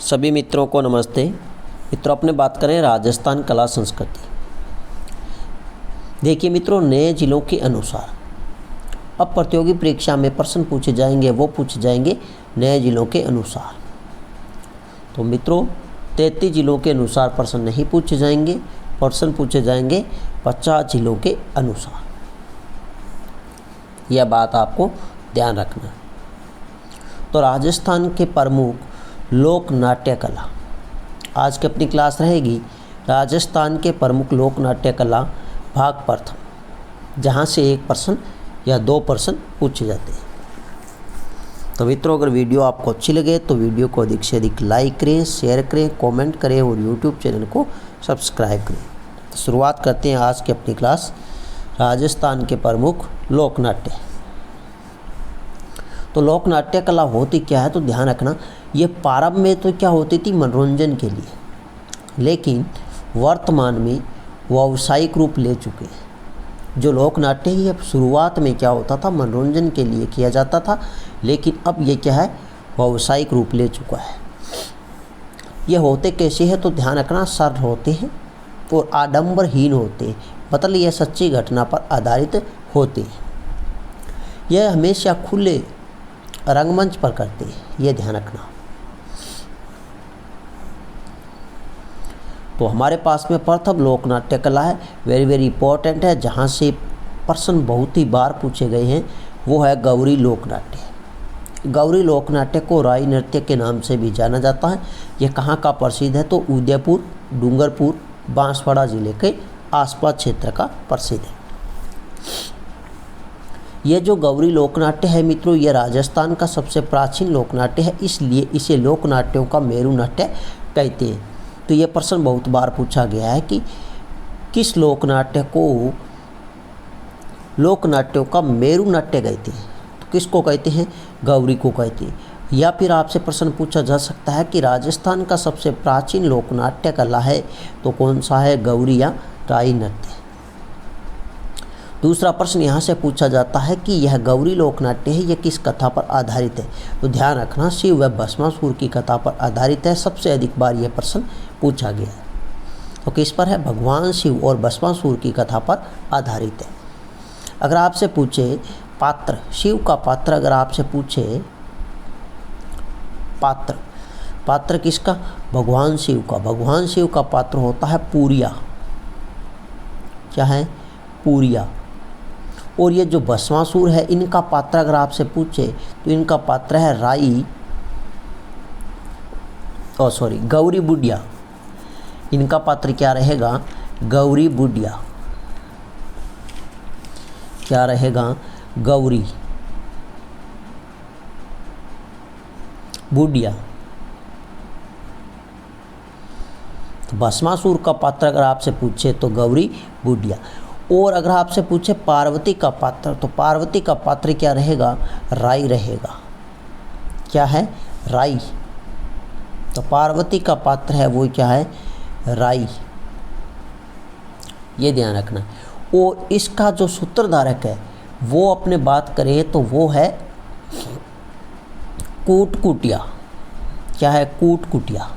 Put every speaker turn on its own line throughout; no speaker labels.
सभी मित्रों को नमस्ते। मित्रों, अपने बात करें राजस्थान कला संस्कृति। देखिए मित्रों, नए जिलों के अनुसार अब प्रतियोगी परीक्षा में प्रश्न पूछे जाएंगे, वो पूछे जाएंगे नए जिलों के अनुसार। तो मित्रों 33 जिलों के अनुसार प्रश्न नहीं पूछे जाएंगे, प्रश्न पूछे जाएंगे 50 जिलों के अनुसार। यह बात आपको ध्यान रखना। तो राजस्थान के प्रमुख लोक नाट्य कला, आज की अपनी क्लास रहेगी राजस्थान के प्रमुख लोक नाट्य कला भाग प्रथम, जहाँ से एक प्रश्न या दो प्रश्न पूछे जाते हैं। तो मित्रों, अगर वीडियो आपको अच्छी लगे तो वीडियो को अधिक से अधिक लाइक करें, शेयर करें, कमेंट करें और यूट्यूब चैनल को सब्सक्राइब करें। तो शुरुआत करते हैं आज की अपनी क्लास राजस्थान के प्रमुख लोक नाट्य। तो लोक नाट्य कला होती क्या है, तो ध्यान रखना, ये प्रारंभ में तो क्या होती थी, मनोरंजन के लिए, लेकिन वर्तमान में व्यावसायिक रूप ले चुके हैं। जो लोक नाट्य है ये शुरुआत में क्या होता था, मनोरंजन के लिए किया जाता था, लेकिन अब ये क्या है, व्यावसायिक रूप ले चुका है। ये होते कैसे हैं, तो ध्यान रखना, सरल होते हैं और आडंबरहीन होते हैं, मतलब ये सच्ची घटना पर आधारित होते हैं। यह हमेशा खुले रंगमंच पर करते हैं, यह ध्यान रखना। तो हमारे पास में प्रथम लोक नाट्य कला है, वेरी इंपॉर्टेंट है, जहाँ से प्रश्न बहुत ही बार पूछे गए हैं, वो है गौरी लोक नाट्य। गौरी लोक नाट्य को राई नृत्य के नाम से भी जाना जाता है। यह कहाँ का प्रसिद्ध है, तो उदयपुर, डूंगरपुर, बांसवाड़ा जिले के आसपास क्षेत्र का प्रसिद्ध है। यह जो गौरी लोक नाट्य है मित्रों, यह राजस्थान का सबसे प्राचीन लोक नाट्य है, इसलिए इसे लोक नाट्यों का मेरु नाट्य कहते हैं। तो यह प्रश्न बहुत बार पूछा गया है कि किस लोक नाट्य को लोक नाट्यों का मेरु नाट्य कहते हैं, तो किसको कहते हैं, गौरी को कहते हैं। या फिर आपसे प्रश्न पूछा जा सकता है कि राजस्थान का सबसे प्राचीन लोक नाट्य कला है तो कौन सा है, गौरी या राई नृत्य। दूसरा प्रश्न यहाँ से पूछा जाता है कि यह गौरी लोक नाट्य है, यह किस कथा पर आधारित है, तो ध्यान रखना, शिव व भस्मासुर की कथा पर आधारित है। सबसे अधिक बार यह प्रश्न पूछा गया है। तो किस पर है, भगवान शिव और भस्मासुर की कथा पर आधारित है। अगर आपसे पूछे पात्र, शिव का पात्र अगर आपसे पूछे पात्र किसका, भगवान शिव का। भगवान शिव का पात्र होता है पूरिया, क्या है, पूरिया। और ये जो भस्मासुर है, इनका पात्र अगर आपसे पूछे तो इनका पात्र है गौरी बुढ़िया। इनका पात्र क्या रहेगा, गौरी बुढ़िया, क्या रहेगा, गौरी बुढ़िया। तो भस्मासुर का पात्र अगर आपसे पूछे तो गौरी बुढ़िया। और अगर आपसे पूछे पार्वती का पात्र, तो पार्वती का पात्र क्या रहेगा, राई रहेगा, क्या है, राई। तो पार्वती का पात्र है वो क्या है, राई, ये ध्यान रखना। और इसका जो सूत्रधारक है वो अपने बात करें तो वो है कूटकुटिया, क्या है, कूटकुटिया,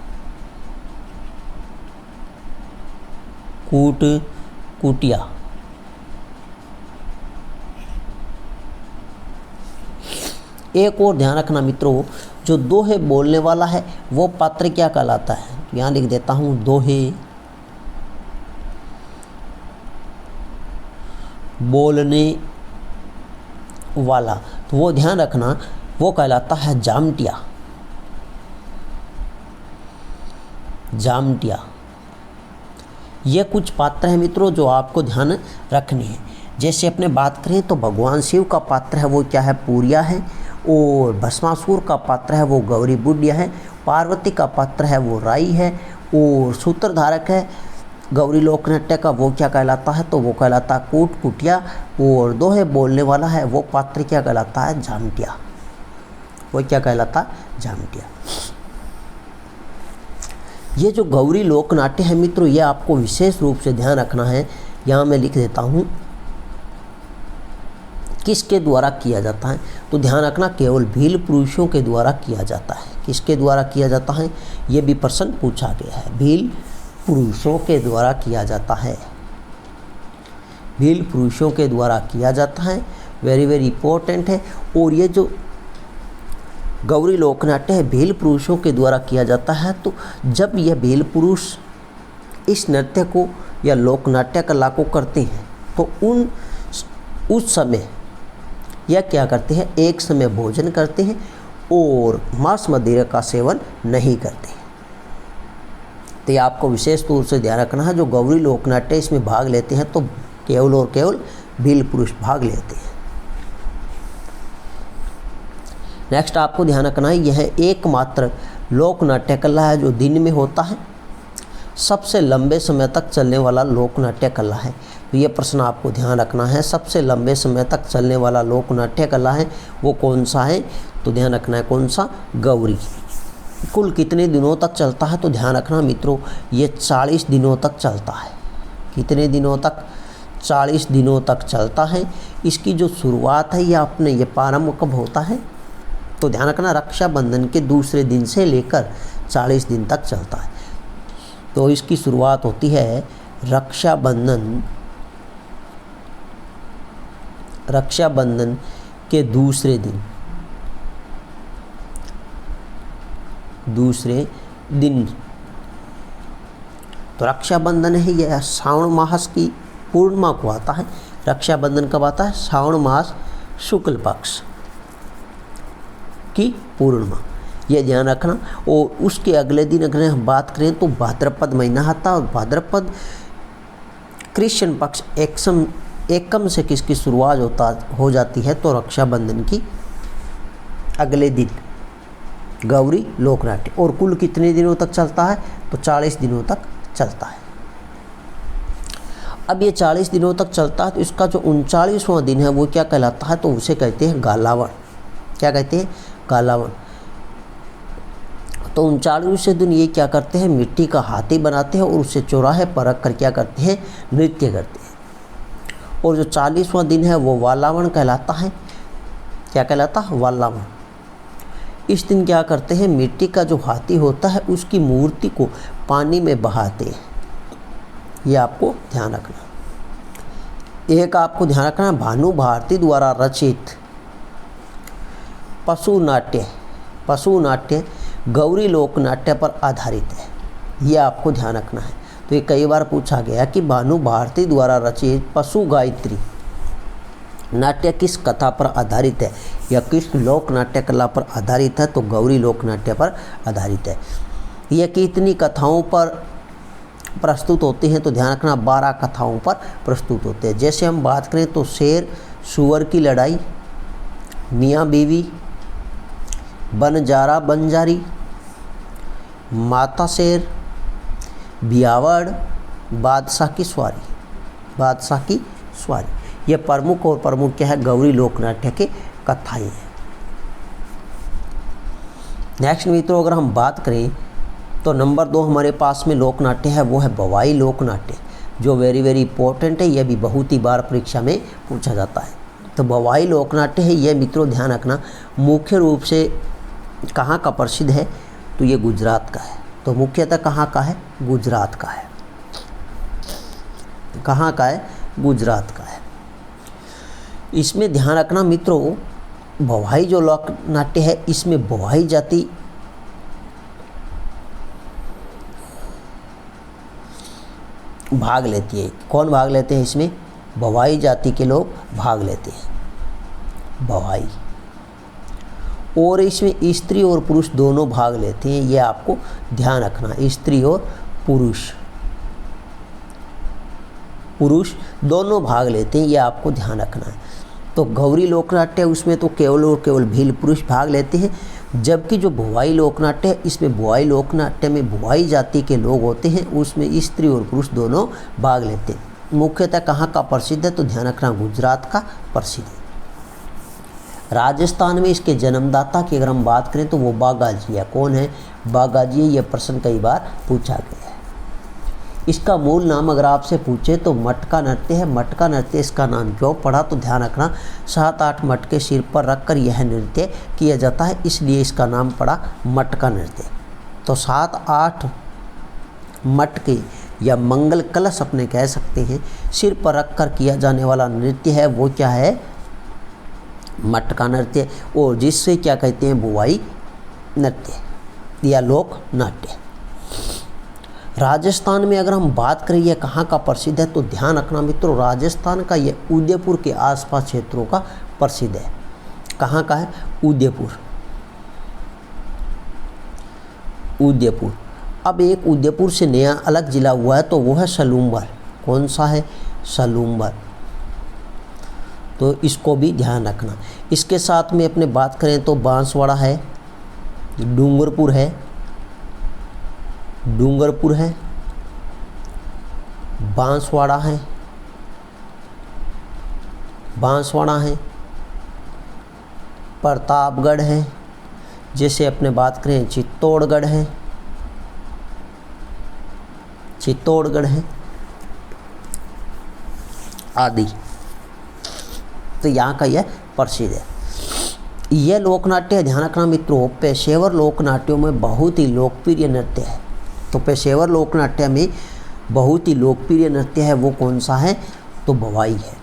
कूटकुटिया। एक और ध्यान रखना मित्रों, जो दोहे बोलने वाला है वो पात्र क्या कहलाता है, तो यहाँ लिख देता हूँ, दोहे बोलने वाला, तो वो ध्यान रखना, वो कहलाता है जामटिया, जामटिया। ये कुछ पात्र हैं मित्रों जो आपको ध्यान रखने हैं। जैसे अपने बात करें तो भगवान शिव का पात्र है वो क्या है, पूरिया है। और भस्मासुर का पात्र है वो गौरी बुढ़िया है। पार्वती का पात्र है वो राई है। और सूत्रधारक है गौरी लोक नाट्य का वो क्या कहलाता है, तो वो कहलाता है कूटकुटिया। और दोहे बोलने वाला है वो पात्र क्या कहलाता है, जामटिया, वो क्या कहलाता है, जामटिया। ये जो गौरी लोक नाट्य है मित्रों, ये आपको विशेष रूप से ध्यान रखना है। यहाँ मैं लिख देता हूँ किसके द्वारा किया जाता है, तो ध्यान रखना, केवल भील पुरुषों के द्वारा किया जाता है। किसके द्वारा किया जाता है, ये भी प्रश्न पूछा गया है। भील पुरुषों के द्वारा किया जाता है, भील पुरुषों के द्वारा किया जाता है, वेरी वेरी इंपॉर्टेंट है। और ये जो गौरी लोकनाट्य है भील पुरुषों के द्वारा किया जाता है, तो जब यह भील पुरुष इस नृत्य को या लोकनाट्य कला को करते हैं तो उस समय यह क्या करते हैं, एक समय भोजन करते हैं और मांस मदिरा का सेवन नहीं करते। तो ये आपको विशेष तौर से ध्यान रखना है। जो गौरी लोकनाट्य इसमें भाग लेते हैं तो केवल और केवल भील पुरुष भाग लेते हैं। नेक्स्ट आपको ध्यान रखना है, यह एकमात्र लोकनाट्य कला है जो दिन में होता है, सबसे लंबे समय तक चलने वाला लोकनाट्य कला है। तो ये प्रश्न आपको ध्यान रखना है, सबसे लंबे समय तक चलने वाला लोकनाट्य कला है वो कौन सा है, तो ध्यान रखना है कौन सा, गौरी। कुल कितने दिनों तक चलता है, तो ध्यान रखना मित्रों ये 40 दिनों तक चलता है। कितने दिनों तक, 40 दिनों तक चलता है। इसकी जो शुरुआत है ये प्रारंभ कब होता है, तो ध्यान रखना रक्षाबंधन के दूसरे दिन से लेकर 40 दिन तक चलता है। तो इसकी शुरुआत होती है रक्षाबंधन के दूसरे दिन। तो रक्षाबंधन है यह श्रावण मास की पूर्णिमा को आता है। रक्षाबंधन कब आता है, श्रावण मास शुक्ल पक्ष की पूर्णिमा, ये ध्यान रखना। और उसके अगले दिन अगर हम बात करें तो भाद्रपद महीना आता है और भाद्रपद कृष्ण पक्ष एकम से किसकी शुरुआत हो जाती है, तो रक्षाबंधन की अगले दिन गौरी लोकनाट्य। और कुल कितने दिनों तक चलता है, तो 40 दिनों तक चलता है। अब ये 40 दिनों तक चलता है तो इसका जो 39वां दिन है वो क्या कहलाता है, तो उसे कहते हैं गालावन। क्या कहते हैं, गालावन। तो 39वें दिन ये क्या करते हैं, मिट्टी का हाथी बनाते हैं और उसे चौराहे पर रख कर क्या करते हैं, नृत्य करते हैं। और जो 40वां दिन है वो वालावन कहलाता है। क्या कहलाता है, वालावन। इस दिन क्या करते हैं, मिट्टी का जो हाथी होता है उसकी मूर्ति को पानी में बहाते हैं। ये आपको ध्यान रखना। एक आपको ध्यान रखना, भानु भारती द्वारा रचित पशु नाट्य गौरी लोकनाट्य पर आधारित है। ये आपको ध्यान रखना है। तो ये कई बार पूछा गया कि भानु भारती द्वारा रचित पशु गायत्री नाट्य किस कथा पर आधारित है या किस लोक नाट्य कला पर आधारित है, तो गौरी लोक नाट्य पर आधारित है। यह कितनी कथाओं पर प्रस्तुत होते हैं, तो ध्यान रखना 12 कथाओं पर प्रस्तुत होते हैं। जैसे हम बात करें तो शेर सुअर की लड़ाई, मियाँ बीवी, बनजारा बंजारी, माता शेर, बियावड़, बादशाह की सवारी। ये प्रमुख क्या है, गौरी लोकनाट्य के कथाएं हैं। नेक्स्ट मित्रों अगर हम बात करें तो नंबर 2 हमारे पास में लोकनाट्य है वो है भवाई लोकनाट्य, जो वेरी वेरी इंपॉर्टेंट है। यह भी बहुत ही बार परीक्षा में पूछा जाता है। तो भवाई लोकनाट्य है यह मित्रों ध्यान रखना मुख्य रूप से कहाँ का प्रसिद्ध है, तो ये गुजरात का है। तो मुख्यतः कहाँ का है, गुजरात का है। कहाँ का है, गुजरात का है। इसमें ध्यान रखना मित्रों भवाई जो लोकनाट्य है इसमें भवाई जाति भाग लेती है। कौन भाग लेते हैं इसमें, भवाई जाति के लोग भाग लेते हैं, भवाई। और इसमें स्त्री और पुरुष दोनों भाग लेते हैं, ये आपको ध्यान रखना। स्त्री और पुरुष दोनों भाग लेते हैं, ये आपको ध्यान रखना है। तो गौरी लोकनाट्य उसमें तो केवल और केवल भील पुरुष भाग लेते हैं, जबकि जो भुवाई लोकनाट्य है इसमें भुवाई लोकनाट्य में भुवाई जाति के लोग होते हैं, उसमें स्त्री और पुरुष दोनों भाग लेते हैं। मुख्यतः कहाँ का प्रसिद्ध है, तो ध्यान रखना गुजरात का प्रसिद्ध है। राजस्थान में इसके जन्मदाता की अगर हम बात करें तो वो बागाजी है। कौन है, बागाजी है। यह प्रश्न कई बार पूछा गया है। इसका मूल नाम अगर आपसे पूछे तो मटका नृत्य है। मटका नृत्य इसका नाम क्यों पड़ा, तो ध्यान रखना 7-8 मटके सिर पर रखकर यह नृत्य किया जाता है, इसलिए इसका नाम पड़ा मटका नृत्य। तो 7-8 मटके या मंगल कलश अपने कह सकते हैं सिर पर रखकर किया जाने वाला नृत्य है, वो क्या है, मटका नृत्य, और जिससे क्या कहते हैं, बुवाई नृत्य या लोक नाट्य। राजस्थान में अगर हम बात करें यह कहाँ का प्रसिद्ध है, तो ध्यान रखना मित्रों, राजस्थान का यह उदयपुर के आसपास क्षेत्रों का प्रसिद्ध है। कहाँ का है, उदयपुर। उदयपुर। अब एक उदयपुर से नया अलग जिला हुआ है, तो वो है सलूम्बर। कौन सा है, सलूम्बर। तो इसको भी ध्यान रखना। इसके साथ में अपने बात करें तो बांसवाड़ा है, डूंगरपुर है, डूंगरपुर है, बांसवाड़ा है, बांसवाड़ा है, प्रतापगढ़ है, जैसे अपने बात करें चित्तौड़गढ़ है, चित्तौड़गढ़ है आदि। तो यहाँ का यह प्रसिद्ध है। यह लोकनाट्य ध्यान रखना मित्रों, पेशेवर लोकनाट्यों में बहुत ही लोकप्रिय नृत्य है। तो पेशेवर लोकनाट्य में बहुत ही लोकप्रिय नृत्य है, वो कौन सा है, तो भवाई है।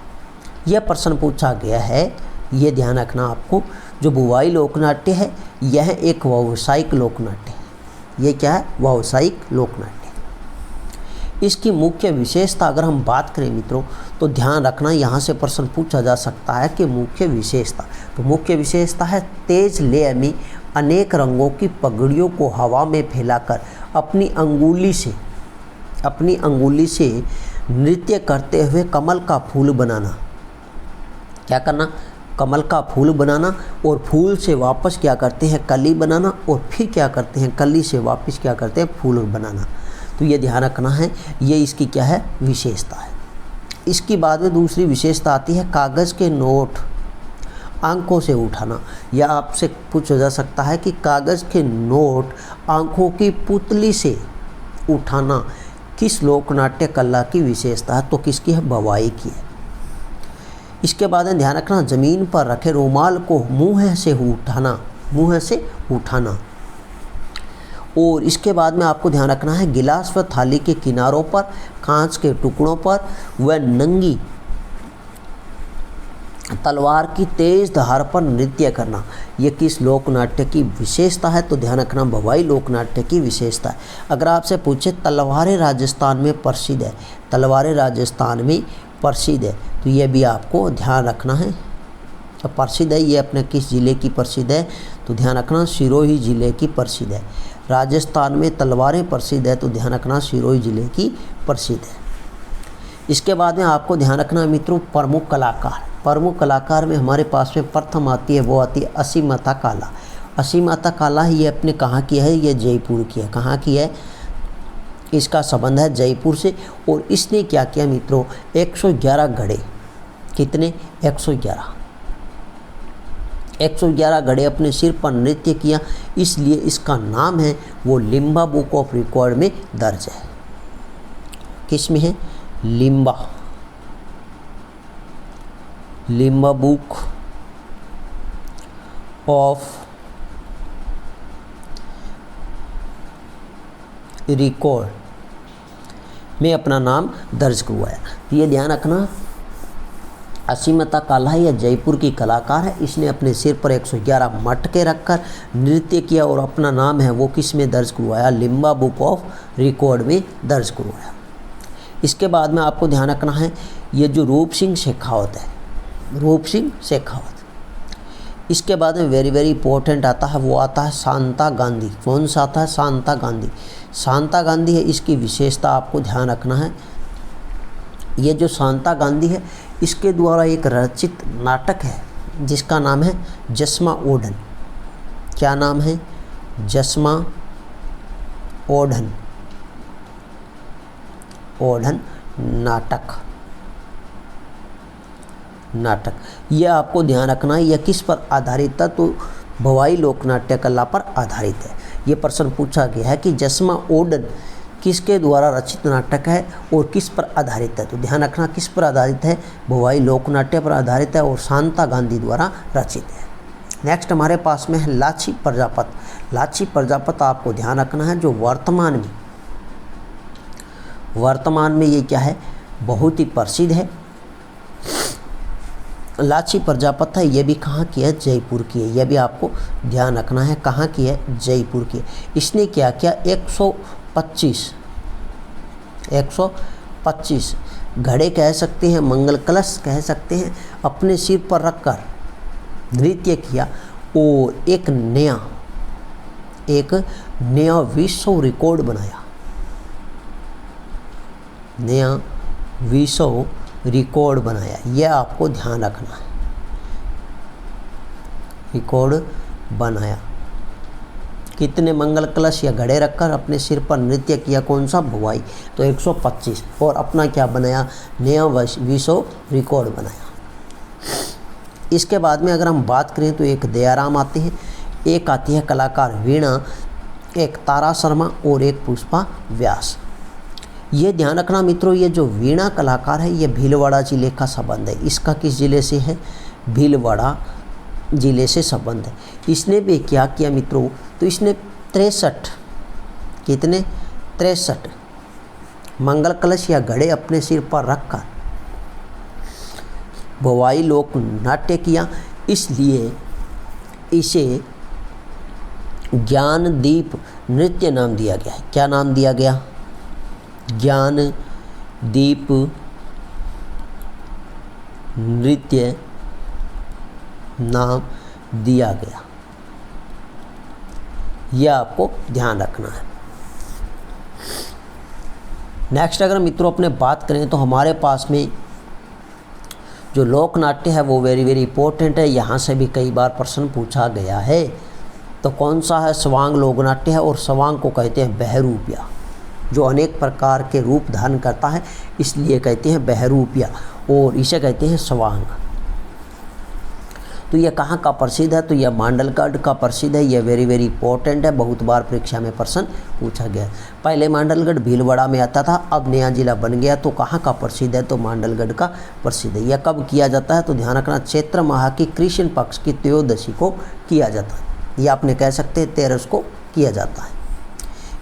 यह प्रश्न पूछा गया है, ये ध्यान रखना आपको, जो भवाई लोकनाट्य है यह एक व्यावसायिक लोकनाट्य है। ये क्या है, व्यावसायिक लोकनाट्य। इसकी मुख्य विशेषता अगर हम बात करें मित्रों, तो ध्यान रखना यहाँ से प्रश्न पूछा जा सकता है कि मुख्य विशेषता, तो मुख्य विशेषता है तेज लय में अनेक रंगों की पगड़ियों को हवा में फैलाकर अपनी अंगुली से नृत्य करते हुए कमल का फूल बनाना। क्या करना, कमल का फूल बनाना, और फूल से वापस क्या करते हैं, कली बनाना, और फिर क्या करते हैं, कली से वापस क्या करते हैं, फूल बनाना। तो ये ध्यान रखना है, ये इसकी क्या है, विशेषता है। इसकी बाद में दूसरी विशेषता आती है कागज़ के नोट आंखों से उठाना। या आपसे पूछा जा सकता है कि कागज़ के नोट आंखों की पुतली से उठाना किस लोकनाट्य कला की विशेषता है, तो किसकी है, भवाई की है। इसके बाद में ध्यान रखना ज़मीन पर रखे रुमाल को मुँह से उठाना। और इसके बाद में आपको ध्यान रखना है गिलास व थाली के किनारों पर, कांच के टुकड़ों पर व नंगी तलवार की तेज धार पर नृत्य करना। ये किस लोकनाट्य की विशेषता है, तो ध्यान रखना भवाई लोकनाट्य की विशेषता है। अगर आपसे पूछे तलवारें राजस्थान में प्रसिद्ध है, तलवारें राजस्थान में प्रसिद्ध है, तो ये भी आपको ध्यान रखना है। तो प्रसिद्ध है, ये अपने किस ज़िले की प्रसिद्ध है, तो ध्यान रखना सिरोही ज़िले की प्रसिद्ध है। राजस्थान में तलवारें प्रसिद्ध है, तो ध्यान रखना सिरोही ज़िले की प्रसिद्ध है। इसके बाद में आपको ध्यान रखना है मित्रों प्रमुख कलाकार। प्रमुख कलाकार में हमारे पास में प्रथम आती है, वो आती है असीमता काला। असीमता काला ये अपने कहाँ की है, ये जयपुर की है। कहाँ की है, इसका संबंध है जयपुर से। और इसने क्या किया मित्रों, 111 घड़े, कितने, 111 घड़े अपने सिर पर नृत्य किया, इसलिए इसका नाम है वो लिम्बा बुक ऑफ रिकॉर्ड में दर्ज है। किस में है, लिम्बा बुक ऑफ रिकॉर्ड में अपना नाम दर्ज करवाया। तो ये ध्यान रखना असीमता काला है, या जयपुर की कलाकार है, इसने अपने सिर पर 111 मटके रखकर नृत्य किया और अपना नाम है वो किस में दर्ज करवाया, लिम्बा बुक ऑफ रिकॉर्ड में दर्ज करवाया। इसके बाद में आपको ध्यान रखना है ये जो रूप सिंह शेखावत है, रूप सिंह शेखावत। इसके बाद में वेरी वेरी इंपॉर्टेंट आता है, वो आता है शांता गांधी। कौन सा आता है, शांता गांधी। शांता गांधी है, इसकी विशेषता आपको ध्यान रखना है। ये जो शांता गांधी है, इसके द्वारा एक रचित नाटक है जिसका नाम है जस्मा ओढ़न। क्या नाम है, जस्मा ओढ़न, ओढ़न नाटक। यह आपको ध्यान रखना है, यह किस पर आधारित था, तो भवाई लोकनाट्य कला पर आधारित है। ये प्रश्न पूछा गया है कि जस्मा ओढ़न किसके द्वारा रचित नाटक है और किस पर आधारित है? तो ध्यान रखना किस पर आधारित है, भवाई लोकनाट्य पर आधारित है और शांता गांधी द्वारा रचित है। नेक्स्ट हमारे पास में है लाची प्रजापत। लाची प्रजापत आपको ध्यान रखना है जो वर्तमान में ये क्या है, बहुत ही प्रसिद्ध है। लाची प्रजापत है, ये भी कहाँ की है, जयपुर की है। यह भी आपको ध्यान रखना है कहाँ की है, जयपुर की है। इसने क्या किया, 125 घड़े कह सकते हैं, मंगल कलश कह सकते हैं, अपने सिर पर रखकर नृत्य किया और एक नया विश्व रिकॉर्ड बनाया, नया विश्व रिकॉर्ड बनाया। यह आपको ध्यान रखना है, रिकॉर्ड बनाया। कितने मंगल कलश या घड़े रखकर अपने सिर पर नृत्य किया, कौन सा, भुवाई। तो 125 और अपना क्या बनाया, नया विश्व रिकॉर्ड बनाया। इसके बाद में अगर हम बात करें तो एक दयाराम आते हैं, एक आती है कलाकार वीणा, एक तारा शर्मा और एक पुष्पा व्यास। ये ध्यान रखना मित्रों, ये जो वीणा कलाकार है ये भीलवाड़ा जिले का संबंध है। इसका किस जिले से है, भीलवाड़ा जिले से संबंध है। इसने भी क्या किया मित्रों, तो इसने 63 मंगल कलश या घड़े अपने सिर पर रखकर भवाई लोक नाट्य किया, इसलिए इसे ज्ञानदीप नृत्य नाम दिया गया है। क्या नाम दिया गया, ज्ञानदीप नृत्य नाम दिया गया। यह आपको ध्यान रखना है। नेक्स्ट अगर मित्रों अपने बात करें तो हमारे पास में जो लोक नाट्य है वो वेरी इंपॉर्टेंट है, यहाँ से भी कई बार प्रश्न पूछा गया है। तो कौन सा है, स्वांग लोक नाट्य है और स्वांग को कहते हैं बहरूपिया, जो अनेक प्रकार के रूप धारण करता है इसलिए कहते हैं बहरूपिया और इसे कहते हैं स्वांग। तो यह कहाँ का प्रसिद्ध है, तो यह मांडलगढ़ का प्रसिद्ध है। यह वेरी इंपॉर्टेंट है, बहुत बार परीक्षा में प्रश्न पूछा गया। पहले मांडलगढ़ भीलवाड़ा में आता था, अब नया जिला बन गया। तो कहाँ का प्रसिद्ध है, तो मांडलगढ़ का प्रसिद्ध है। यह कब किया जाता है, तो ध्यान रखना चैत्र माह की कृष्ण पक्ष की त्रयोदशी को किया जाता है, या आपने कह सकते हैं 13 को किया जाता है।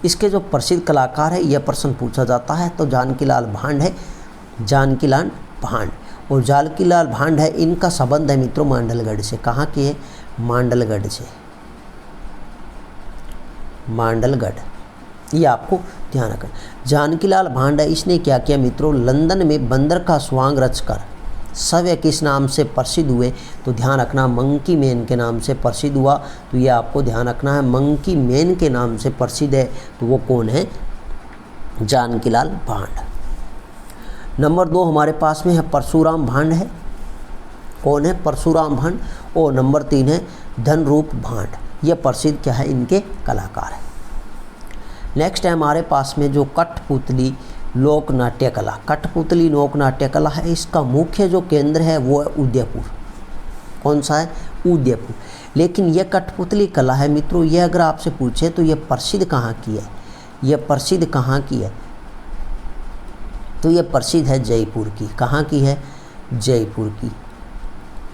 इसके जो प्रसिद्ध कलाकार है यह प्रश्न पूछा जाता है, तो जानकीलाल भांड है, जानकीलाल भांड और जानकीलाल भांड है, इनका संबंध है मित्रों मांडलगढ़ से। कहाँ के है, मांडलगढ़ से, मांडलगढ़, ये आपको ध्यान रखना। जानकीलाल भांड है, इसने क्या किया मित्रों, लंदन में बंदर का स्वांग रचकर सव्य किस नाम से प्रसिद्ध हुए, तो ध्यान रखना मंकी मैन के नाम से प्रसिद्ध हुआ। तो ये आपको ध्यान रखना है, मंकी मैन के नाम से प्रसिद्ध है। तो वो कौन है, जानकीलाल भांड। नंबर 2 हमारे पास में है परशुराम भांड है, कौन है, परशुराम भांड। और नंबर 3 है धनरूप भांड, ये प्रसिद्ध क्या है, इनके कलाकार है। नेक्स्ट है हमारे पास में जो कठपुतली लोक नाट्य कला, कठपुतली लोक नाट्य कला है, इसका मुख्य जो केंद्र है वो है उदयपुर। कौन सा है, उदयपुर। लेकिन यह कठपुतली कला है मित्रों, यह अगर आपसे पूछे तो यह प्रसिद्ध कहाँ की है, यह प्रसिद्ध कहाँ की है, तो यह प्रसिद्ध है जयपुर की। कहाँ की है, जयपुर की,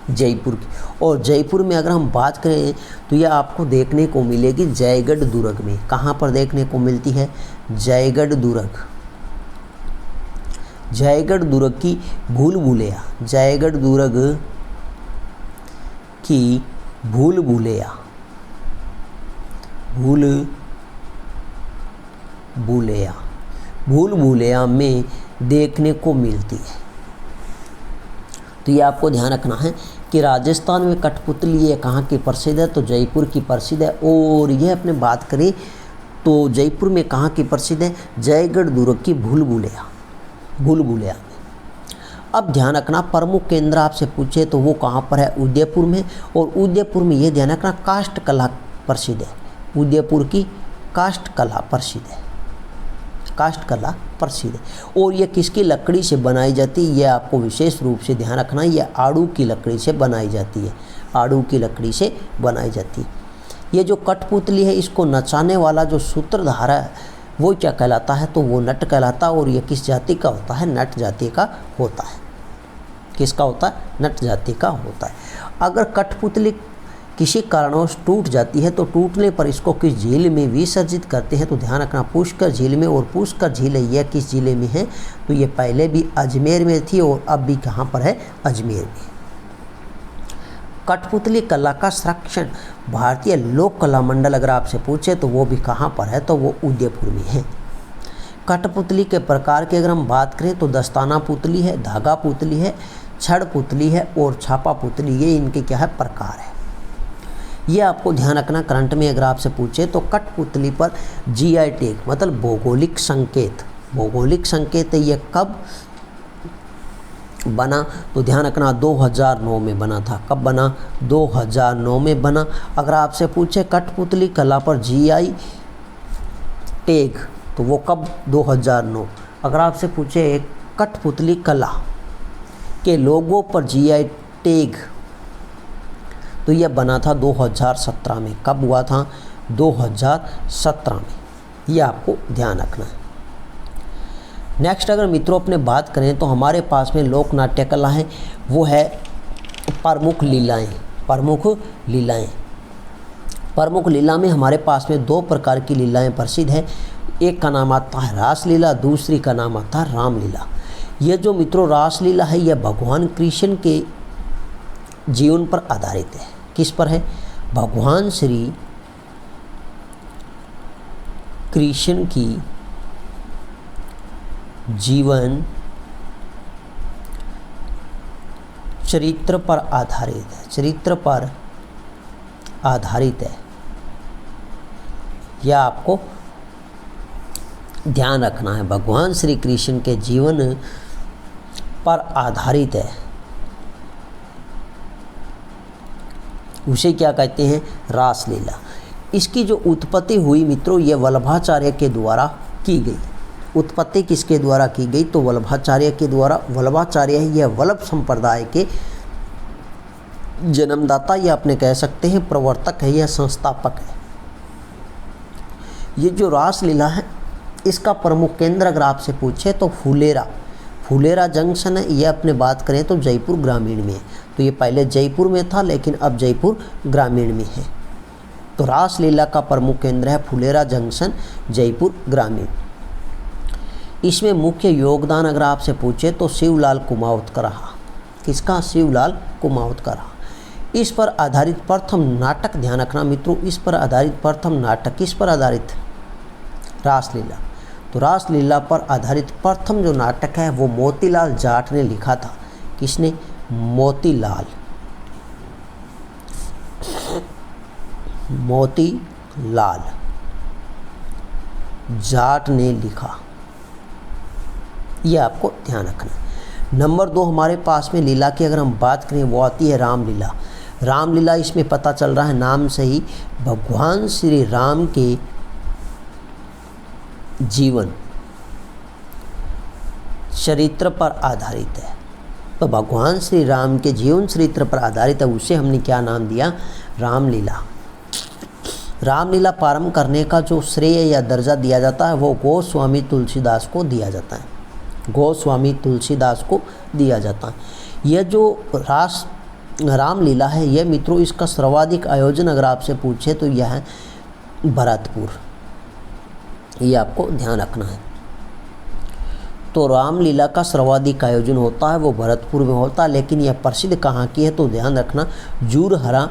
जयपुर की। और जयपुर में अगर हम बात करें तो यह आपको देखने को मिलेगी जयगढ़ दुर्ग में। कहाँ पर देखने को मिलती है, जयगढ़ दुर्ग, जयगढ़ दुर्ग की भूल भुलैया, जयगढ़ दुर्ग की भूल भुलैया, भूल भुलैया, भूल भुलैया में देखने को मिलती है। तो ये आपको ध्यान रखना है कि राजस्थान में कठपुतली ये कहाँ की प्रसिद्ध है, तो जयपुर की प्रसिद्ध है। और यह अपने बात करें तो जयपुर में कहाँ की प्रसिद्ध है, जयगढ़ दुर्ग की भूल भुलैया, भूल भुलैया में। अब ध्यान रखना प्रमुख केंद्र आपसे पूछे तो वो कहाँ पर है, उदयपुर में। और उदयपुर में ये ध्यान रखना काष्ठ कला प्रसिद्ध है, उदयपुर की काष्ठ कला प्रसिद्ध है, काष्ठ कला प्रसिद्ध है। और ये किसकी लकड़ी से बनाई जाती है, यह आपको विशेष रूप से ध्यान रखना, यह आड़ू की लकड़ी से बनाई जाती है, आड़ू की लकड़ी से बनाई जाती है। ये जो कठपुतली है इसको नचाने वाला जो सूत्रधार वो क्या कहलाता है, तो वो नट कहलाता है। और ये किस जाति का होता है, नट जाति का होता है। किसका होता है, नट जाति का होता है। अगर कठपुतली किसी कारणवश टूट जाती है तो टूटने पर इसको किस झील में विसर्जित करते हैं, तो ध्यान रखना पुष्कर झील में। और पुष्कर झील यह किस जिले में है, तो ये पहले भी अजमेर में थी और अब भी कहाँ पर है, अजमेर में। कठपुतली कला का संरक्षण भारतीय लोक कला मंडल अगर आपसे पूछे तो वो भी कहाँ पर है, तो वो उदयपुर में है। कठपुतली के प्रकार की अगर हम बात करें तो दस्ताना पुतली है, धागा पुतली है, छड़ पुतली है और छापा पुतली, ये इनके क्या है, प्रकार है। ये आपको ध्यान रखना करंट में अगर आपसे पूछे तो कठपुतली पर GI टैग मतलब भौगोलिक संकेत, भौगोलिक संकेत ये कब बना, तो ध्यान रखना 2009 में बना था। कब बना, 2009 में बना। अगर आपसे पूछे कठपुतली कला पर GI टैग तो वो कब, 2009। अगर आपसे पूछे कठपुतली कला के लोगों पर GI टैग तो यह बना था 2017 में। कब हुआ था, 2017 में। यह आपको ध्यान रखना है। नेक्स्ट अगर मित्रों अपने बात करें तो हमारे पास में लोक नाट्य कला है, वो है प्रमुख लीलाएं। प्रमुख लीलाएं, प्रमुख लीला में हमारे पास में दो प्रकार की लीलाएं प्रसिद्ध है। एक का नाम आता है रासलीला, दूसरी का नाम आता है रामलीला। यह जो मित्रों रासलीला है यह भगवान कृष्ण के जीवन पर आधारित है। किस पर है, भगवान श्री कृष्ण की जीवन चरित्र पर आधारित है, चरित्र पर आधारित है। यह आपको ध्यान रखना है, भगवान श्री कृष्ण के जीवन पर आधारित है। उसे क्या कहते हैं, रासलीला। इसकी जो उत्पत्ति हुई मित्रों ये वल्लभाचार्य के द्वारा की गई। उत्पत्ति किसके द्वारा की गई, तो वल्लभाचार्य के द्वारा। वल्लभाचार्य यह वल्लभ संप्रदाय के जन्मदाता या अपने कह सकते हैं प्रवर्तक है, यह संस्थापक है। ये जो रासलीला है इसका प्रमुख केंद्र अगर आपसे पूछे तो फुलेरा जंक्शन है। ये अपने बात करें तो जयपुर ग्रामीण में है। तो ये पहले जयपुर में था लेकिन अब जयपुर ग्रामीण में है। तो रासलीला का प्रमुख केंद्र है फुलेरा जंक्शन, जयपुर ग्रामीण। इसमें मुख्य योगदान अगर आपसे पूछे तो शिवलाल कुमावत का रहा। किसका, शिवलाल कुमावत का रहा। इस पर आधारित प्रथम नाटक, ध्यान रखना मित्रों, इस पर आधारित प्रथम नाटक किस पर आधारित, रासलीला। तो रासलीला पर आधारित प्रथम जो नाटक है वो मोतीलाल जाट ने लिखा था। किसने, मोतीलाल जाट ने लिखा। यह आपको ध्यान रखना। नंबर 2 हमारे पास में लीला की अगर हम बात करें वो आती है रामलीला। रामलीला इसमें पता चल रहा है नाम से ही भगवान श्री राम के जीवन चरित्र पर आधारित है। तो भगवान श्री राम के जीवन चरित्र पर आधारित है, उसे हमने क्या नाम दिया, रामलीला। रामलीला प्रारंभ करने का जो श्रेय या दर्जा दिया जाता है वो गोस्वामी तुलसीदास को दिया जाता है। गोस्वामी तुलसीदास को दिया जाता है। यह जो रामलीला है यह मित्रों इसका सर्वाधिक आयोजन अगर आपसे पूछे तो यह है भरतपुर। ये आपको ध्यान रखना है। तो रामलीला का सर्वाधिक आयोजन होता है वो भरतपुर में होता है। लेकिन यह प्रसिद्ध कहाँ की है, तो ध्यान रखना जूरहरा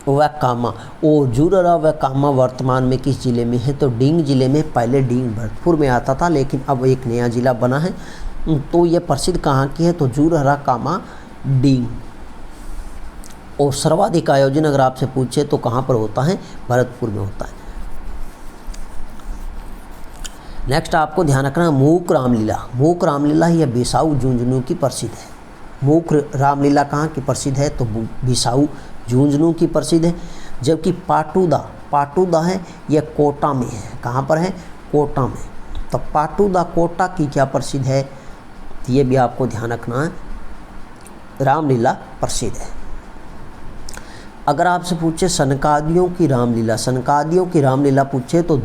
व कामा। और जूरहरा व कामा वर्तमान में किस जिले में है, तो डींग जिले में। पहले डींग भरतपुर में आता था लेकिन अब एक नया जिला बना है। तो यह प्रसिद्ध कहाँ की है, तो जूरहरा कामा डींग। और सर्वाधिक आयोजन अगर आपसे पूछे तो कहाँ पर होता है, भरतपुर में होता है। नेक्स्ट आपको ध्यान रखना मूक रामलीला। मूक रामलीला यह बिसाऊ झुंझुनू की प्रसिद्ध है। मूक रामलीला कहाँ की प्रसिद्ध है, तो बिसाऊ झुंझुनू की प्रसिद्ध है। जबकि पाटूदा है यह कोटा में है। कहाँ पर है, कोटा में। तो पाटूदा कोटा की क्या प्रसिद्ध है, तो ये भी आपको ध्यान रखना है, रामलीला प्रसिद्ध है। अगर आपसे पूछे सनकादियों की रामलीला, सनकादियों की रामलीला पूछे तो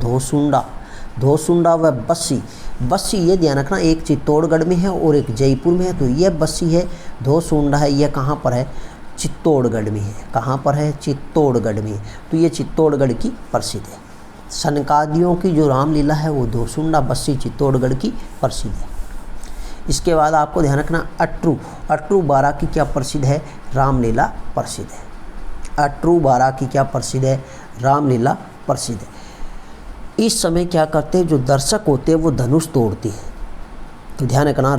धोसुंडा व बस्सी। बस्सी ये ध्यान रखना, एक चित्तौड़गढ़ में है और एक जयपुर में है। तो ये बस्सी है, धोसुंडा है, ये कहाँ पर है? चित्तौड़गढ़ में है। कहाँ पर है? चित्तौड़गढ़ में। तो ये चित्तौड़गढ़ की प्रसिद्ध है। सनकादियों की जो रामलीला है वो धोसुंडा, बस्सी, चित्तौड़गढ़ की प्रसिद्ध है। इसके बाद आपको ध्यान रखना अटरू। अटरू बारा की क्या प्रसिद्ध है? रामलीला प्रसिद्ध है। अटरू बारा की क्या प्रसिद्ध है? रामलीला प्रसिद्ध है। इस समय क्या करते हैं, जो दर्शक होते हैं वो धनुष तोड़ते हैं। तो ध्यान रखना,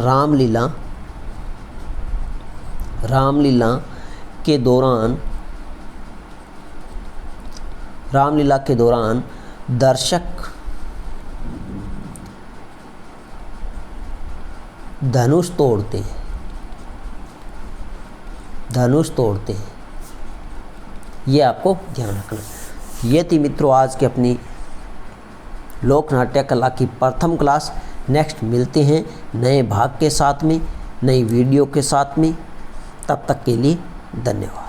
रामलीला के दौरान दर्शक धनुष तोड़ते हैं। ये आपको ध्यान रखना। ये थी मित्रों आज की अपनी लोक नाट्य कला की प्रथम क्लास। नेक्स्ट मिलते हैं नए भाग के साथ में, नई वीडियो के साथ में। तब तक के लिए धन्यवाद।